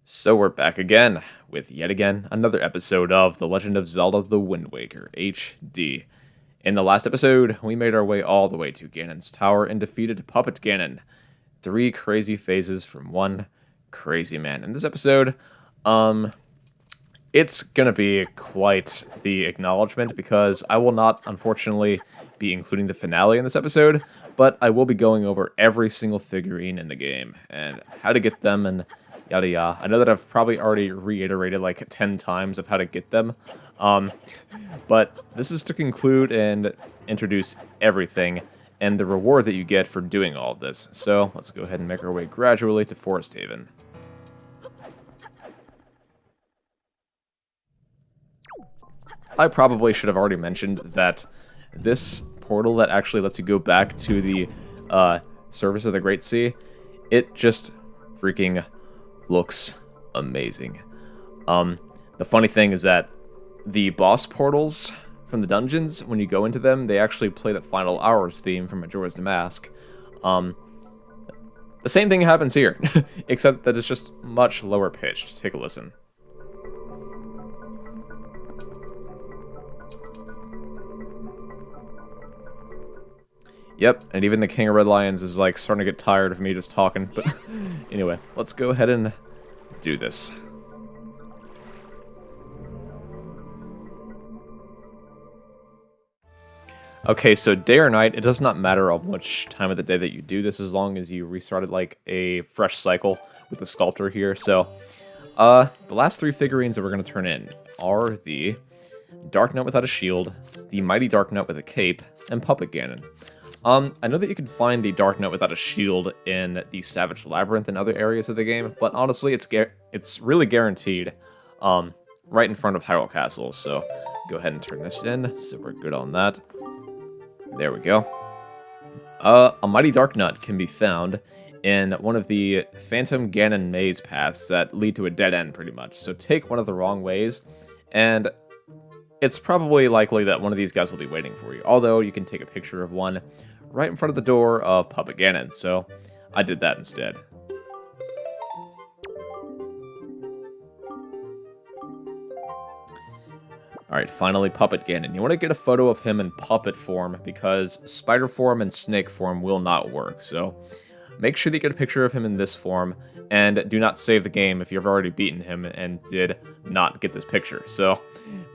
So we're back again with yet again another episode of The Legend of Zelda: The Wind Waker HD. In the last episode, we made our way all the way to Ganon's tower and defeated Puppet Ganon. 3 crazy phases from one crazy man. In this episode, it's gonna be quite the acknowledgement because I will not, unfortunately, be including the finale in this episode, but I will be going over every single figurine in the game and how to get them and yada yada. I know that I've probably already reiterated like 10 times of how to get them, but this is to conclude and introduce everything and the reward that you get for doing all of this. So let's go ahead and make our way gradually to Forest Haven. I probably should have already mentioned that this portal that actually lets you go back to the surface of the Great Sea, it just freaking looks amazing. The funny thing is that the boss portals from the dungeons, when you go into them, they actually play the Final Hours theme from Majora's Mask. The same thing happens here, except that it's just much lower pitched. Take a listen. Yep, and even the King of Red Lions is like starting to get tired of me just talking, but anyway, let's go ahead and do this. Okay, so day or night, it does not matter on which time of the day that you do this, as long as you restarted like a fresh cycle with the sculptor here. So, the last 3 figurines that we're going to turn in are the Dark Knight without a shield, the Mighty Dark Knight with a cape, and Puppet Ganon. I know that you can find the Dark Knight without a shield in the Savage Labyrinth and other areas of the game, but honestly, it's really guaranteed right in front of Hyrule Castle, so go ahead and turn this in, so we're good on that. There we go. A Mighty Dark Knight can be found in one of the Phantom Ganon maze paths that lead to a dead end, pretty much, so take one of the wrong ways, and it's probably likely that one of these guys will be waiting for you, although you can take a picture of one right in front of the door of Puppet Ganon, so I did that instead. Alright, finally Puppet Ganon. You want to get a photo of him in puppet form, because spider form and snake form will not work, so make sure that you get a picture of him in this form, and do not save the game if you've already beaten him and did not get this picture. So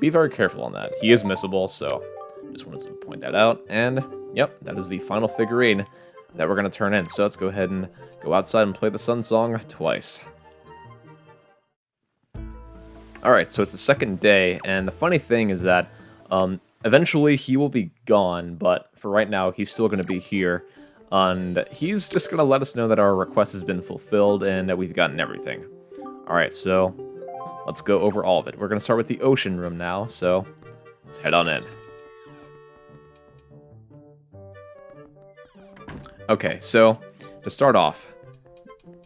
be very careful on that. He is missable, so just wanted to point that out. And yep, that is the final figurine that we're going to turn in. So let's go ahead and go outside and play the Sun Song twice. Alright, so it's the second day, and the funny thing is that eventually he will be gone, but for right now he's still going to be here. And he's just going to let us know that our request has been fulfilled and that we've gotten everything. Alright, so let's go over all of it. We're going to start with the ocean room now, so let's head on in. Okay, so to start off,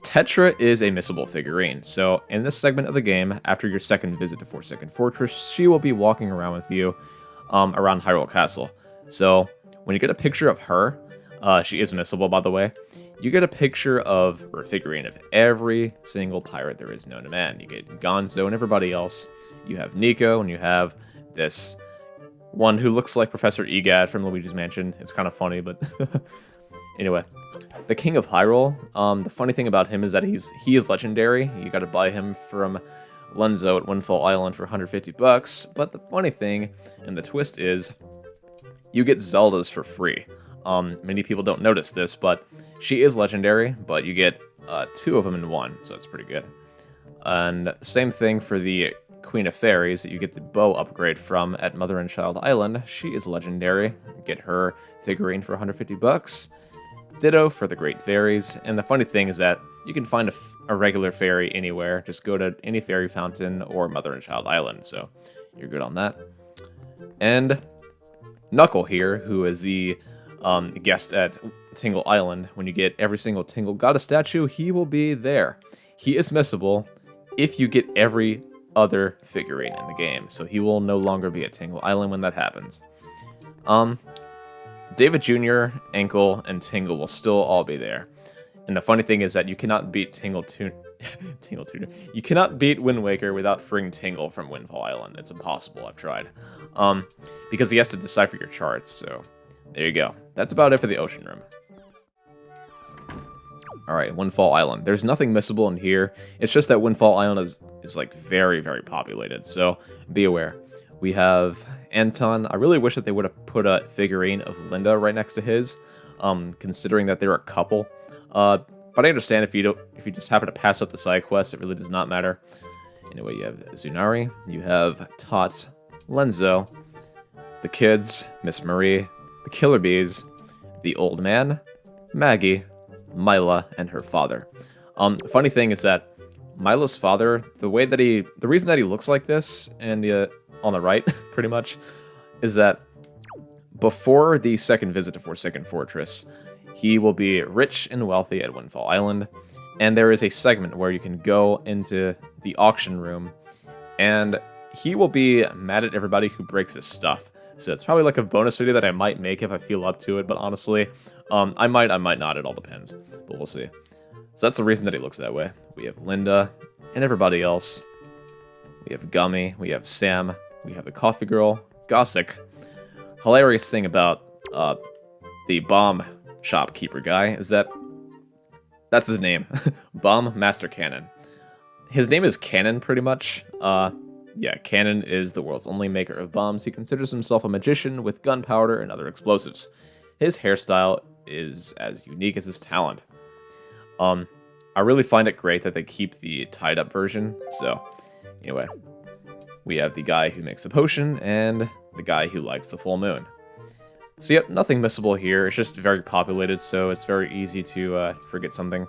Tetra is a missable figurine. So in this segment of the game, after your second visit to Forsaken Fortress, she will be walking around with you around Hyrule Castle. So when you get a picture of her, she is missable, by the way, you get a picture of her figurine of every single pirate there is known to man. You get Gonzo and everybody else. You have Nico, and you have this one who looks like Professor Egad from Luigi's Mansion. It's kind of funny, but anyway. The King of Hyrule, the funny thing about him is that he is legendary. You gotta buy him from Lenzo at Windfall Island for 150 bucks, but the funny thing, and the twist is, you get Zeldas for free. Many people don't notice this, but she is legendary, but you get 2 of them in 1, so it's pretty good. And same thing for the Queen of Fairies that you get the bow upgrade from at Mother and Child Island. She is legendary. Get her figurine for 150 bucks. Ditto for the Great Fairies, and the funny thing is that you can find a regular fairy anywhere. Just go to any fairy fountain or Mother and Child Island, so you're good on that. And Knuckle here, who is the guest at Tingle Island. When you get every single Tingle Goddess statue, he will be there. He is missable if you get every other figurine in the game, so he will no longer be at Tingle Island when that happens. David Jr., Ankle, and Tingle will still all be there. And the funny thing is that you cannot beat Tingle Tingle Tutor. You cannot beat Wind Waker without freeing Tingle from Windfall Island. It's impossible. I've tried. Because he has to decipher your charts. So there you go. That's about it for the Ocean Room. Alright, Windfall Island. There's nothing missable in here. It's just that Windfall Island is like very, very populated, so be aware. We have Anton. I really wish that they would have put a figurine of Linda right next to his, considering that they're a couple. But I understand if you just happen to pass up the side quest, it really does not matter. Anyway, you have Zunari, you have Tot, Lenzo, the kids, Miss Marie, the Killer Bees, the old man, Maggie, Mila, and her father. Funny thing is that Mila's father, the reason that he looks like this, and on the right, pretty much, is that before the second visit to Forsaken Fortress, he will be rich and wealthy at Windfall Island, and there is a segment where you can go into the auction room, and he will be mad at everybody who breaks his stuff. So it's probably like a bonus video that I might make if I feel up to it, but honestly, I might not, it all depends, but we'll see. So that's the reason that he looks that way. We have Linda, and everybody else. We have Gummy, we have Sam, we have the Coffee Girl, Gossick. Hilarious thing about the bomb shopkeeper guy is that that's his name, Bomb Master Cannon. His name is Cannon, pretty much. Yeah, Cannon is the world's only maker of bombs. He considers himself a magician with gunpowder and other explosives. His hairstyle is as unique as his talent. I really find it great that they keep the tied-up version. So, anyway, we have the guy who makes the potion and the guy who likes the full moon. So, yep, nothing missable here. It's just very populated, so it's very easy to forget something.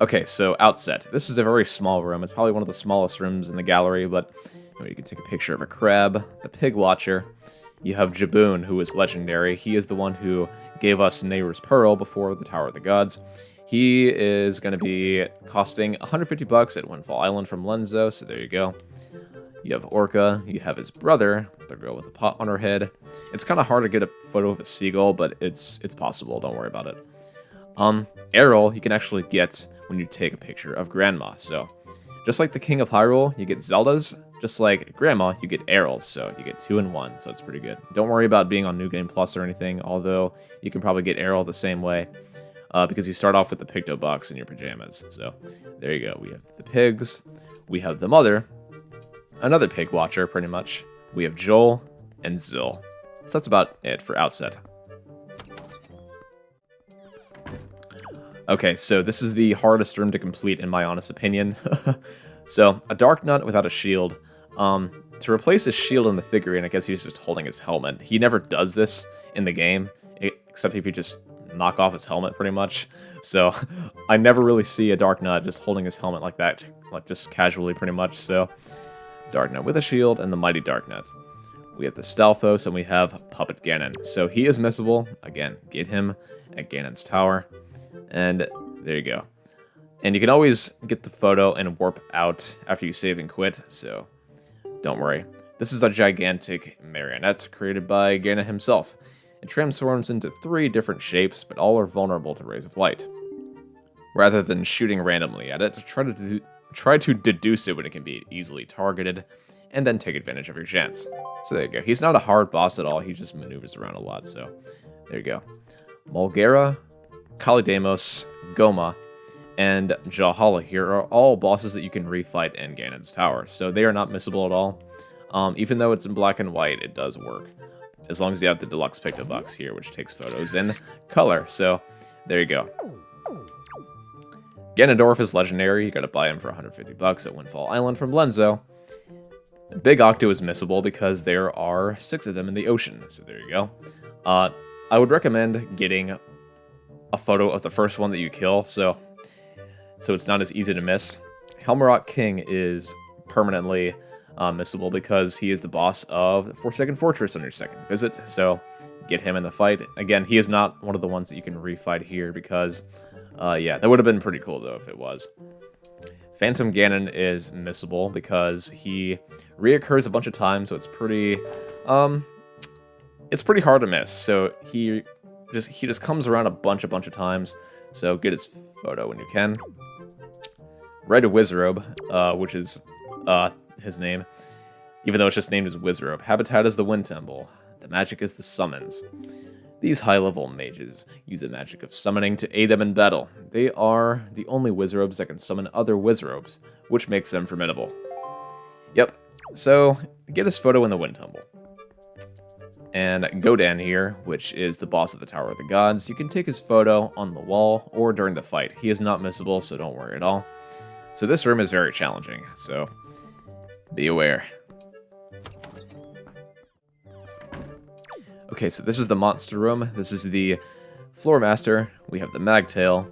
Okay, so Outset. This is a very small room. It's probably one of the smallest rooms in the gallery, but you can take a picture of a crab, the pig watcher. You have Jaboon, who is legendary. He is the one who gave us Nehru's Pearl before the Tower of the Gods. He is going to be costing 150 bucks at Windfall Island from Lenzo, so there you go. You have Orca, you have his brother, the girl with the pot on her head. It's kind of hard to get a photo of a seagull, but it's possible, don't worry about it. Errol, you can actually get when you take a picture of Grandma, so just like the King of Hyrule, you get Zeldas, just like Grandma, you get Errols, so you get 2 in 1, so it's pretty good. Don't worry about being on New Game Plus or anything, although you can probably get Errol the same way, because you start off with the Picto box in your pajamas, so there you go. We have the pigs, we have the mother, another pig watcher, pretty much. We have Joel and Zill, so that's about it for Outset. Okay, so this is the hardest room to complete in my honest opinion. So, a Dark Nut without a shield. To replace his shield in the figurine, I guess he's just holding his helmet. He never does this in the game, except if you just knock off his helmet, pretty much. So, I never really see a Dark Nut just holding his helmet like that, like just casually, pretty much. So, Dark Nut with a shield and the Mighty Dark Nut. We have the Stalfos and we have Puppet Ganon. So, he is missable. Again, get him at Ganon's Tower. And there you go. And you can always get the photo and warp out after you save and quit, so don't worry. This is a gigantic marionette created by Ganon himself. It transforms into 3 different shapes, but all are vulnerable to rays of light. Rather than shooting randomly at it, try to deduce it when it can be easily targeted, and then take advantage of your chance. So there you go. He's not a hard boss at all, he just maneuvers around a lot, so there you go. Mulgara, Kalidamos, Goma, and Jahala here are all bosses that you can refight in Ganon's Tower, so they are not missable at all. Even though it's in black and white, it does work, as long as you have the deluxe Picto box here, which takes photos in color, so there you go. Ganondorf is legendary, you gotta buy him for 150 bucks at Windfall Island from Lenzo. Big Octo is missable because there are 6 of them in the ocean, so there you go. I would recommend getting a photo of the first one that you kill, so it's not as easy to miss. Helmarok King is permanently missable because he is the boss of the Forsaken Fortress on your second visit, so get him in the fight. Again, he is not one of the ones that you can refight here because, yeah, that would have been pretty cool though if it was. Phantom Ganon is missable because he reoccurs a bunch of times, so it's pretty hard to miss. So he he just comes around a bunch of times, so get his photo when you can. Red Wizrobe, which is his name, even though it's just named as Wizrobe. Habitat is the Wind Temple. The magic is the summons. These high-level mages use the magic of summoning to aid them in battle. They are the only Wizrobes that can summon other Wizrobes, which makes them formidable. Yep, so get his photo in the Wind Temple. And Godan here, which is the boss of the Tower of the Gods, you can take his photo on the wall or during the fight. He is not missable, so don't worry at all. So this room is very challenging, so be aware. Okay, so this is the monster room. This is the floor master. We have the Magtail,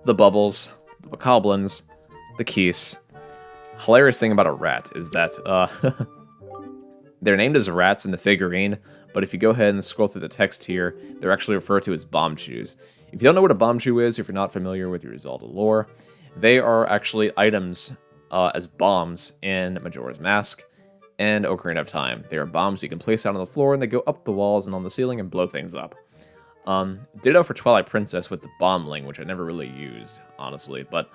the Bubbles, the Bokoblins, the Keese. Hilarious thing about a rat is that they're named as rats in the figurine, but if you go ahead and scroll through the text here, they're actually referred to as bomb chews. If you don't know what a bomb chew is, if you're not familiar with your Zelda lore, they are actually items as bombs in Majora's Mask and Ocarina of Time. They are bombs you can place out on the floor, and they go up the walls and on the ceiling and blow things up. Ditto for Twilight Princess with the bombling, which I never really used, honestly, but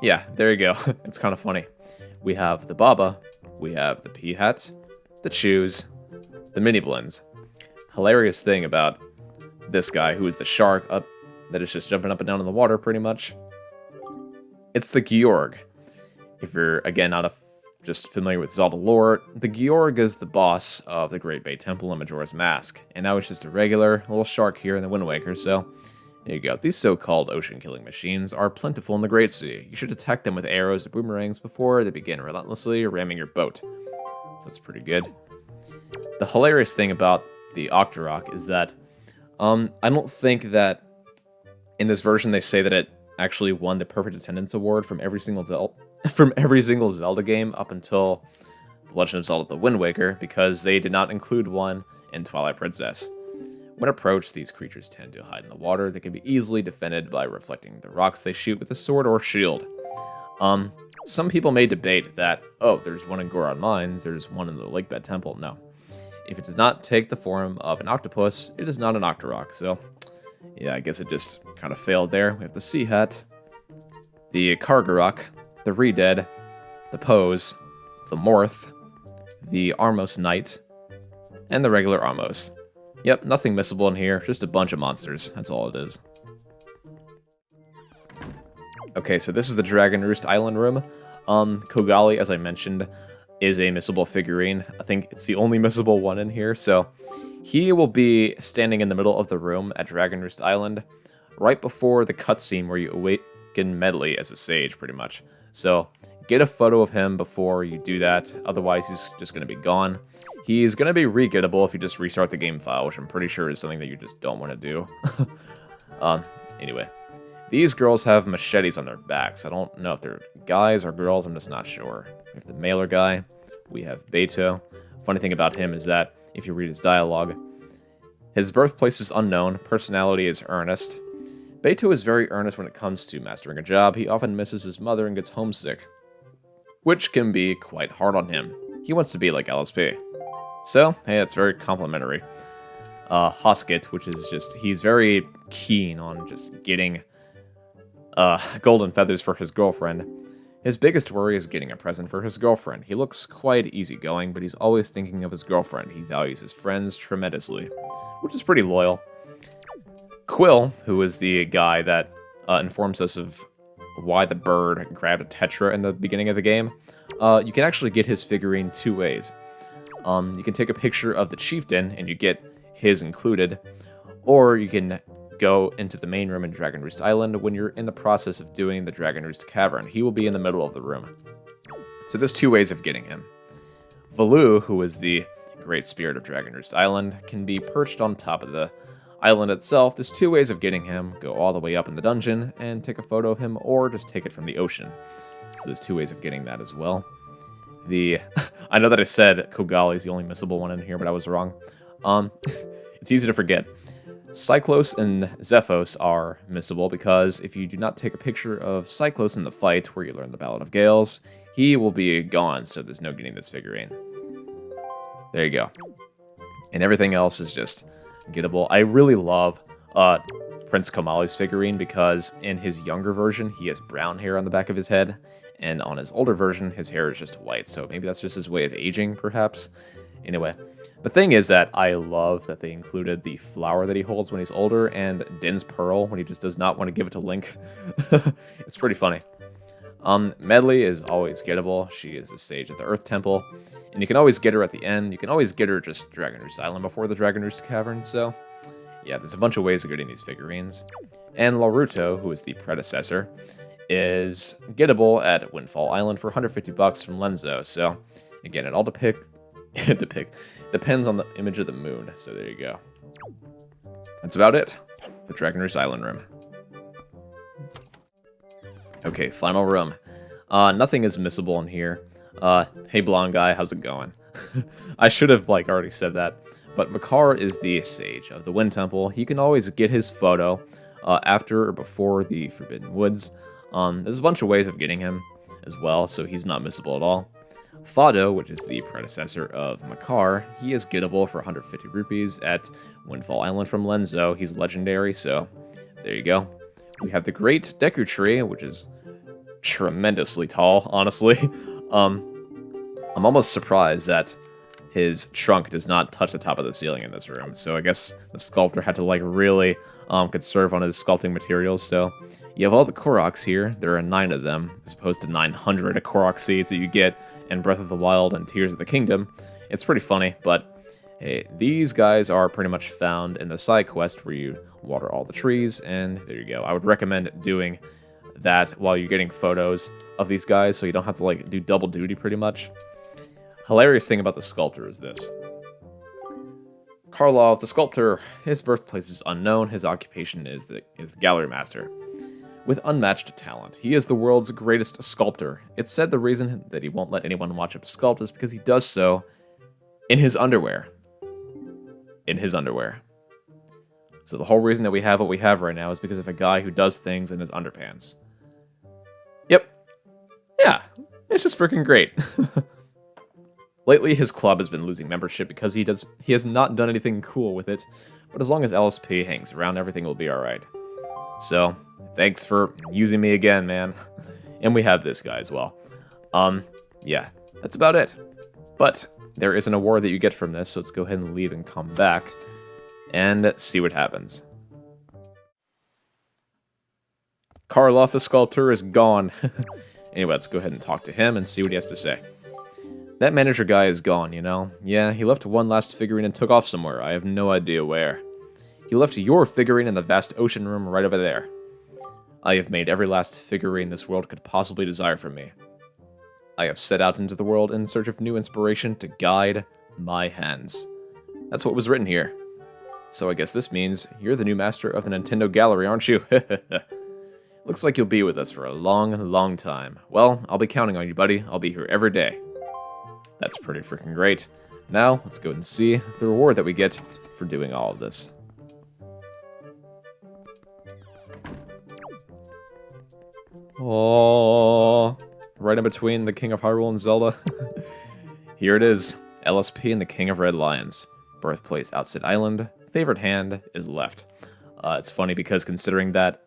yeah, there you go. It's kind of funny. We have the Baba, we have the Peahat, the Chews, the Mini Blends. Hilarious thing about this guy, who is the shark that is just jumping up and down in the water, pretty much. It's the Georg. If you're, again, not just familiar with Zelda lore, the Georg is the boss of the Great Bay Temple in Majora's Mask, and now it's just a regular little shark here in the Wind Waker, so there you go. These so-called ocean-killing machines are plentiful in the Great Sea. You should attack them with arrows or boomerangs before they begin relentlessly ramming your boat. So that's pretty good. The hilarious thing about the Octorok is that I don't think that in this version they say that it actually won the Perfect Attendance Award from every single Zelda game up until The Legend of Zelda: The Wind Waker, because they did not include one in Twilight Princess. When approached, these creatures tend to hide in the water. They can be easily defended by reflecting the rocks they shoot with a sword or shield. Some people may debate that, oh, there's one in Goron Mines, there's one in the Lakebed Temple. No. If it does not take the form of an octopus, it is not an Octorok. So, yeah, I guess it just kind of failed there. We have the Sea Hat, the Kargarok, the Redead, the Pose, the Morth, the Armos Knight, and the regular Armos. Yep, nothing missable in here, just a bunch of monsters. That's all it is. Okay, so this is the Dragon Roost Island room. Kogali, as I mentioned, is a missable figurine. I think it's the only missable one in here, so he will be standing in the middle of the room at Dragon Roost Island, right before the cutscene where you awaken Medley as a sage, pretty much. So get a photo of him before you do that, otherwise he's just going to be gone. He's going to be re-gettable if you just restart the game file, which I'm pretty sure is something that you just don't want to do. Anyway. These girls have machetes on their backs. I don't know if they're guys or girls, I'm just not sure. We have the mailer guy, we have Beto. Funny thing about him is that, if you read his dialogue, his birthplace is unknown, personality is earnest. Beto is very earnest when it comes to mastering a job. He often misses his mother and gets homesick, which can be quite hard on him. He wants to be like LSP. So, hey, that's very complimentary. Hoskett, which is just, he's very keen on just getting golden feathers for his girlfriend. His biggest worry is getting a present for his girlfriend. He looks quite easygoing, but he's always thinking of his girlfriend. He values his friends tremendously, which is pretty loyal. Quill, who is the guy that informs us of why the bird grabbed a Tetra in the beginning of the game, you can actually get his figurine two ways. You can take a picture of the chieftain, and you get his included, or you can go into the main room in Dragon Roost Island when you're in the process of doing the Dragon Roost Cavern. He will be in the middle of the room. So there's two ways of getting him. Valu, who is the great spirit of Dragon Roost Island, can be perched on top of the island itself. There's two ways of getting him. Go all the way up in the dungeon and take a photo of him, or just take it from the ocean. So there's two ways of getting that as well. I know that I said Kogali is the only missable one in here, but I was wrong. It's easy to forget. Cyclos and Zephos are missable because if you do not take a picture of Cyclos in the fight where you learn the Ballad of Gales, he will be gone, so there's no getting this figurine. There you go. And everything else is just gettable. I really love Prince Komali's figurine because in his younger version, he has brown hair on the back of his head, and on his older version, his hair is just white, so maybe that's just his way of aging, perhaps. Anyway, the thing is that I love that they included the flower that he holds when he's older, and Din's pearl when he just does not want to give it to Link. It's pretty funny. Medley is always gettable. She is the sage at the Earth Temple, and you can always get her at the end. You can always get her just Dragon Roost Island before the Dragon Roost Cavern, so yeah, there's a bunch of ways of getting these figurines. And Laruto, who is the predecessor, is gettable at Windfall Island for 150 bucks from Lenzo. So again, it all depends on the image of the moon. So there you go. That's about it. The Dragon Roost Island room. Okay, final room. Nothing is missable in here. Hey blonde guy, how's it going? I should have already said that. But Makar is the sage of the Wind Temple. He can always get his photo after or before the Forbidden Woods. There's a bunch of ways of getting him as well, so he's not missable at all. Fado, which is the predecessor of Makar, he is gettable for 150 rupees at Windfall Island from Lenzo. He's legendary, so there you go. We have the Great Deku Tree, which is tremendously tall, honestly. I'm almost surprised that his trunk does not touch the top of the ceiling in this room, so I guess the sculptor had to really conserve on his sculpting materials. So you have all the Koroks here. There are 9 of them, as opposed to 900 Korok seeds that you get in Breath of the Wild and Tears of the Kingdom. It's pretty funny, but hey, these guys are pretty much found in the side quest where you water all the trees, and there you go. I would recommend doing that while you're getting photos of these guys, so you don't have to do double duty pretty much. Hilarious thing about the sculptor is this. Karlov, the sculptor, his birthplace is unknown. His occupation is the gallery master. With unmatched talent, he is the world's greatest sculptor. It's said the reason that he won't let anyone watch him sculpt is because he does so in his underwear. In his underwear. So the whole reason that we have what we have right now is because of a guy who does things in his underpants. Yep. Yeah, it's just freaking great. Lately, his club has been losing membership because he has not done anything cool with it, but as long as LSP hangs around, everything will be alright. So, thanks for using me again, man. And we have this guy as well. Yeah, that's about it. But there is an award that you get from this, so let's go ahead and leave and come back and see what happens. Karloff the sculptor is gone. Anyway, let's go ahead and talk to him and see what he has to say. That manager guy is gone, you know? Yeah, he left one last figurine and took off somewhere. I have no idea where. He left your figurine in the vast ocean room right over there. I have made every last figurine this world could possibly desire from me. I have set out into the world in search of new inspiration to guide my hands. That's what was written here. So I guess this means you're the new master of the Nintendo Gallery, aren't you? Looks like you'll be with us for a long, long time. Well, I'll be counting on you, buddy. I'll be here every day. That's pretty freaking great. Now, let's go and see the reward that we get for doing all of this. Oh, right in between the King of Hyrule and Zelda. Here it is, LSP and the King of Red Lions. Birthplace Outset Island. Favorite hand is left. It's funny because considering that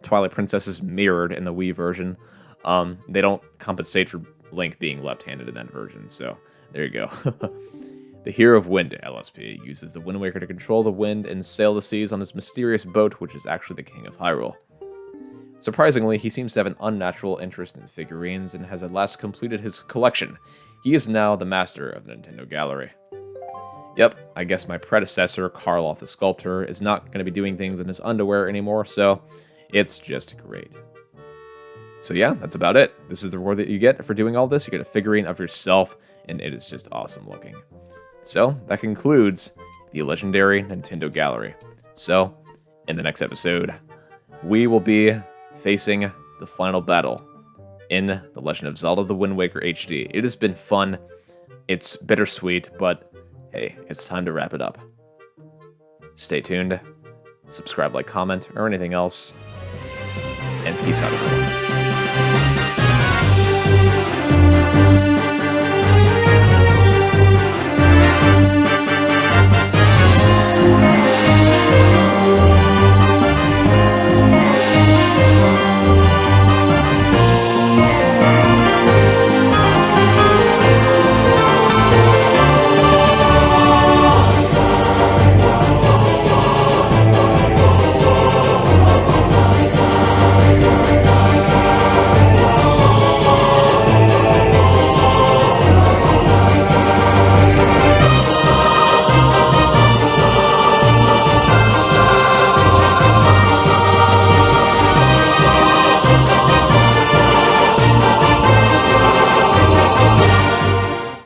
Twilight Princess is mirrored in the Wii version, they don't compensate for Link being left-handed in that version, so there you go. The Hero of Wind, LSP, uses the Wind Waker to control the wind and sail the seas on his mysterious boat, which is actually the King of Hyrule. Surprisingly, he seems to have an unnatural interest in figurines and has at last completed his collection. He is now the master of the Nintendo Gallery. Yep, I guess my predecessor, Karloff the Sculptor, is not going to be doing things in his underwear anymore, so it's just great. So yeah, that's about it. This is the reward that you get for doing all this. You get a figurine of yourself, and it is just awesome looking. So, that concludes the legendary Nintendo Gallery. So, in the next episode, we will be facing the final battle in The Legend of Zelda The Wind Waker HD. It has been fun. It's bittersweet, but hey, it's time to wrap it up. Stay tuned, subscribe, like, comment, or anything else, and peace out, everyone.